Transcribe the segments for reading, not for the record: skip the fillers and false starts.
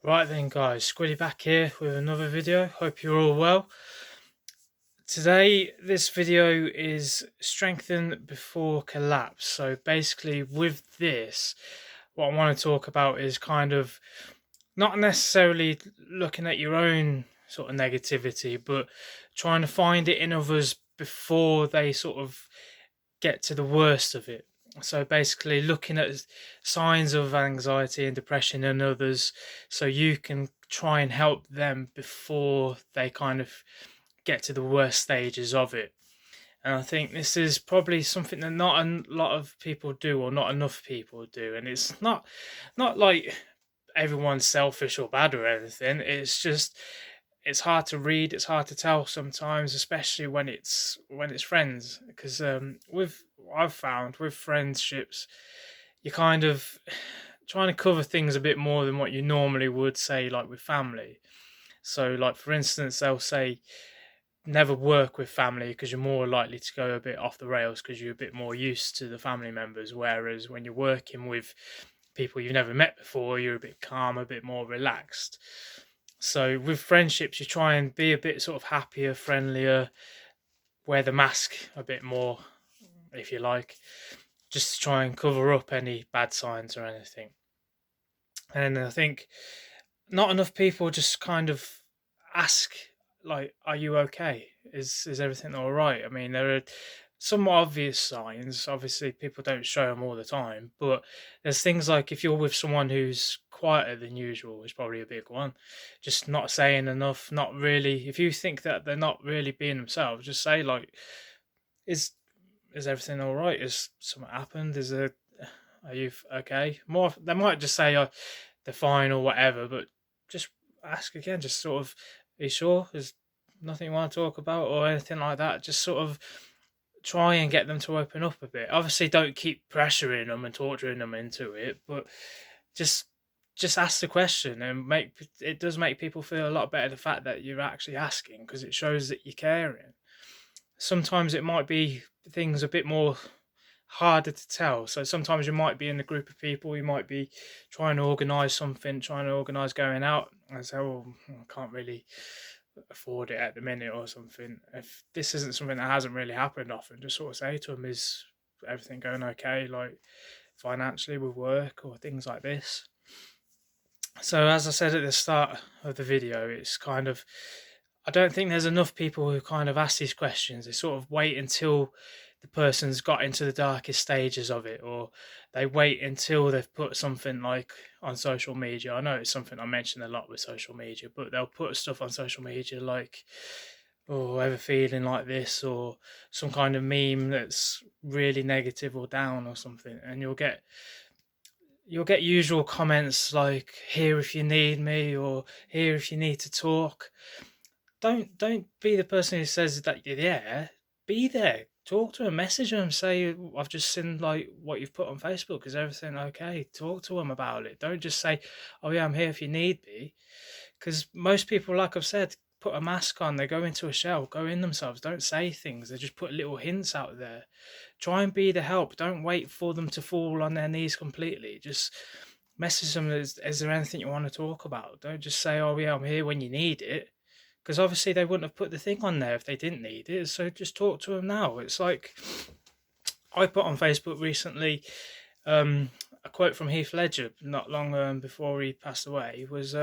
Right then guys, Squiddy back here with another video. Hope you're all well. Today this video is strengthen before collapse. So basically with this, what I want to talk about is kind of not necessarily looking at your own sort of negativity, but trying to find it in others before they sort of get to the worst of it. So basically, looking at signs of anxiety and depression in others, so you can try and help them before they kind of get to the worst stages of it. And I think this is probably something that not a lot of people do, or not enough people do. And it's not like everyone's selfish or bad or anything. It's just it's hard to read, it's hard to tell sometimes, especially when it's friends, because with I've found with friendships, you kind of trying to cover things a bit more than what you normally would say, like with family. So like for instance, they'll say never work with family because you're more likely to go a bit off the rails because you're a bit more used to the family members, whereas when you're working with people you've never met before, you're a bit calm, a bit more relaxed. So with friendships, you try and be a bit sort of happier, friendlier, wear the mask a bit more, if you like, just to try and cover up any bad signs or anything. And I think not enough people just kind of ask, like, "Are you okay? Is everything all right?" I mean, there are some obvious signs. Obviously, people don't show them all the time, but there's things like if you're with someone who's quieter than usual, is probably a big one. Just not saying enough, not really. If you think that they're not really being themselves, just say like, "Is is everything all right? Is something happened? Are you okay?" More, they might just say, "Oh, they're fine" or whatever, but just ask again. Just sort of, "Are you sure? There's nothing you want to talk about or anything like that?" Just sort of try and get them to open up a bit. Obviously, don't keep pressuring them and torturing them into it, but just just ask the question and make it does make people feel a lot better the fact that you're actually asking because it shows that you're caring. Sometimes it might be things a bit more harder to tell. So sometimes you might be in a group of people, you might be trying to organize something, trying to organize going out, and say, "Oh, I can't really afford it at the minute," or something. If this isn't something that hasn't really happened often, just sort of say to them, "Is everything going okay, like financially with work or things like this?" So as I said at the start of the video, it's kind of I don't think there's enough people who kind of ask these questions. They sort of wait until the person's got into the darkest stages of it, or they wait until they've put something like on social media. I know it's something I mention a lot with social media, but they'll put stuff on social media like, "Oh, ever feeling like this," or some kind of meme that's really negative or down or something, and you'll get usual comments like, "Here if you need me," or "Here if you need to talk." Don't be the person who says that you're there. Be there. Talk to them, message them, say, "I've just seen like what you've put on Facebook. Is everything okay?" Talk to them about it. Don't just say, "Oh yeah, I'm here if you need me," because most people, like I've said, put a mask on. They go into a shell, go in themselves. Don't say things. They just put little hints out there. Try and be the help. Don't wait for them to fall on their knees completely. Just message them. Is there anything you want to talk about? Don't just say, "Oh yeah, I'm here when you need it," because obviously they wouldn't have put the thing on there if they didn't need it. So just talk to them now. It's like I put on Facebook recently a quote from Heath Ledger not long before he passed away. Was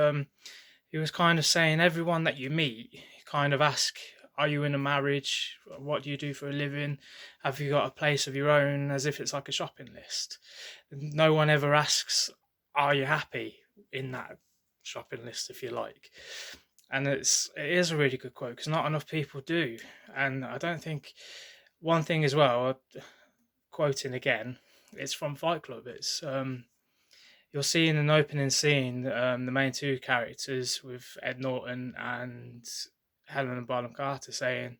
he was kind of saying everyone that you meet, you kind of ask, "Are you in a marriage? What do you do for a living? Have you got a place of your own?" As if it's like a shopping list. No one ever asks, "Are you happy?" in that shopping list, if you like. And it is a really good quote because not enough people do. And I don't think one thing as well, quoting again, it's from Fight Club. It's you'll see in an opening scene the main two characters with Ed Norton and Helena Bonham Carter saying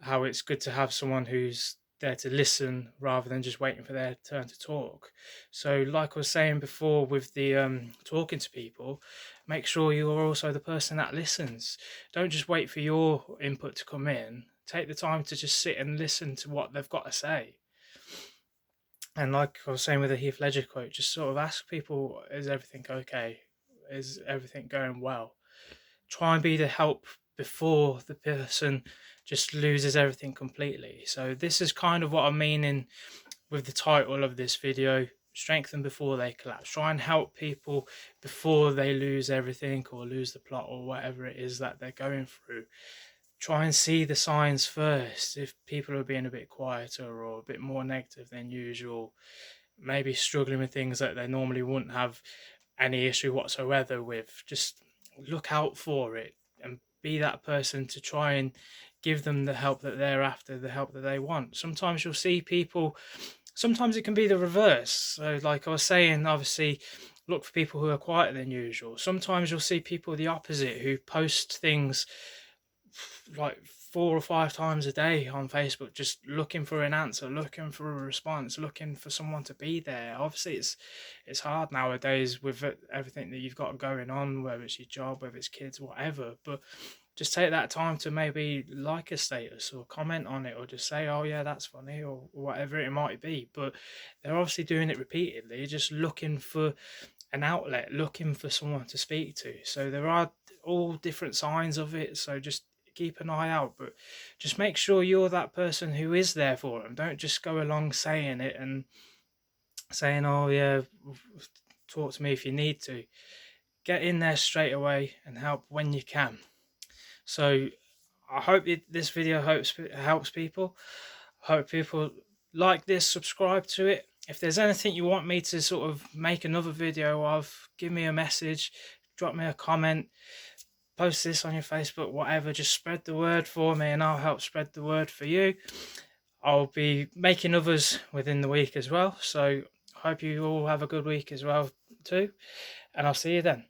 how it's good to have someone who's there to listen rather than just waiting for their turn to talk. So, like I was saying before, with the talking to people, make sure you are also the person that listens. Don't just wait for your input to come in. Take the time to just sit and listen to what they've got to say. And like I was saying with the Heath Ledger quote, just sort of ask people, "Is everything okay?" is everything going well? Try and be the help before the person just loses everything completely. So this is kind of what I'm meaning with the title of this video: strengthen before they collapse. Try and help people before they lose everything or lose the plot or whatever it is that they're going through. Try and see the signs first. If people are being a bit quieter or a bit more negative than usual, maybe struggling with things that they normally wouldn't have any issue whatsoever with, just look out for it and be that person to try and give them the help that they're after, the help that they want. Sometimes you'll see people, sometimes it can be the reverse. So like I was saying, obviously look for people who are quieter than usual. Sometimes you'll see people the opposite, who post things like 4 or 5 times a day on Facebook, just looking for an answer, looking for a response, looking for someone to be there. Obviously it's hard nowadays with everything that you've got going on, whether it's your job, whether it's kids, whatever, but just take that time to maybe like a status or comment on it, or just say, oh yeah, that's funny, or whatever it might be. But they're obviously doing it repeatedly, just looking for an outlet, looking for someone to speak to. So there are all different signs of it, so just keep an eye out, but just make sure you're that person who is there for them. Don't just go along saying it and saying, oh yeah, talk to me if you need to. Get in there straight away and help when you can. So I hope this video helps people. I hope people like this, subscribe to it. If there's anything you want me to sort of make another video of, give me a message, drop me a comment, post this on your Facebook, whatever. Just spread the word for me and I'll help spread the word for you. I'll be making others within the week as well, so I hope you all have a good week as well too, and I'll see you then.